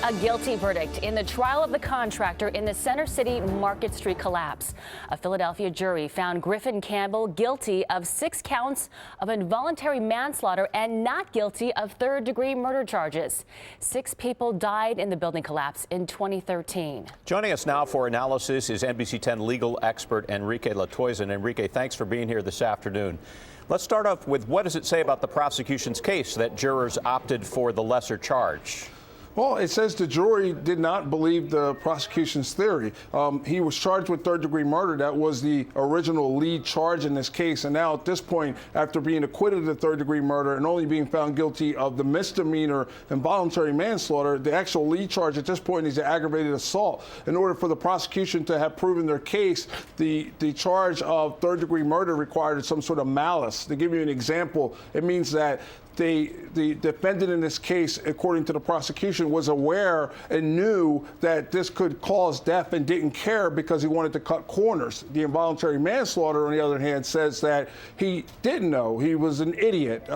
A guilty verdict in the trial of the contractor in the Center City Market Street collapse. A Philadelphia jury found Griffin Campbell guilty of 6 counts of involuntary manslaughter and not guilty of third-degree murder charges. 6 people died in the building collapse in 2013. Joining us now for analysis is NBC10 legal expert Enrique Latoison. Enrique, thanks for being here this afternoon. Let's start off with, what does it say about the prosecution's case that jurors opted for the lesser charge? Well, it says the jury did not believe the prosecution's theory. He was charged with third-degree murder. That was the original lead charge in this case. And now at this point, after being acquitted of third-degree murder and only being found guilty of the misdemeanor involuntary manslaughter, the actual lead charge at this point is the aggravated assault. In order for the prosecution to have proven their case, the charge of third-degree murder required some sort of malice. To give you an example, it means that the defendant in this case, according to the prosecution, was aware and knew that this could cause death and didn't care because he wanted to cut corners. The involuntary manslaughter, on the other hand, says that he didn't know. He was an idiot.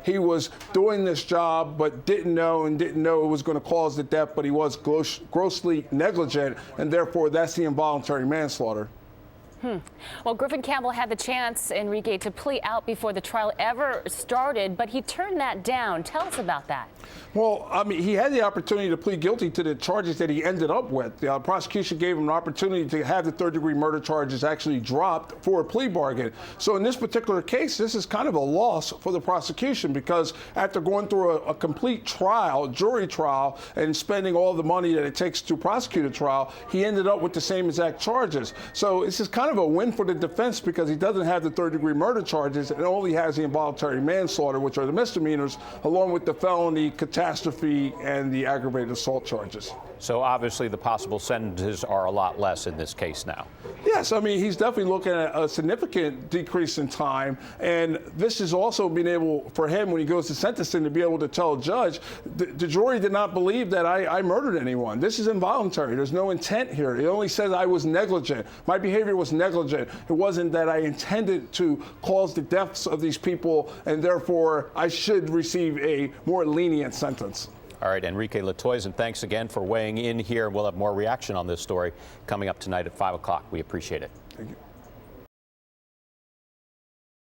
He was doing this job but didn't know it was going to cause the death, but he was grossly negligent, and therefore that's the involuntary manslaughter. Well, Griffin Campbell had the chance, Enrique, to plea out before the trial ever started, but he turned that down. Tell us about that. Well, I mean, he had the opportunity to plead guilty to the charges that he ended up with. The prosecution gave him an opportunity to have the third-degree murder charges actually dropped for a plea bargain. So in this particular case, this is kind of a loss for the prosecution, because after going through a complete trial, jury trial, and spending all the money that it takes to prosecute a trial, he ended up with the same exact charges. So this is kind of a win for the defense, because he doesn't have the third-degree murder charges and only has the involuntary manslaughter, which are the misdemeanors, along with the felony, catastrophe, and the aggravated assault charges. So obviously the possible sentences are a lot less in this case now. Yes, I mean, he's definitely looking at a significant decrease in time, and this is also being able for him, when he goes to sentencing, to be able to tell a judge, the jury did not believe that I murdered anyone. This is involuntary. There's no intent here. It only says I was negligent. My behavior was negligent. It wasn't that I intended to cause the deaths of these people, and therefore I should receive a more lenient sentence. All right, Enrique Latoison, thanks again for weighing in here. We'll have more reaction on this story coming up tonight at 5 o'clock. We appreciate it. Thank you.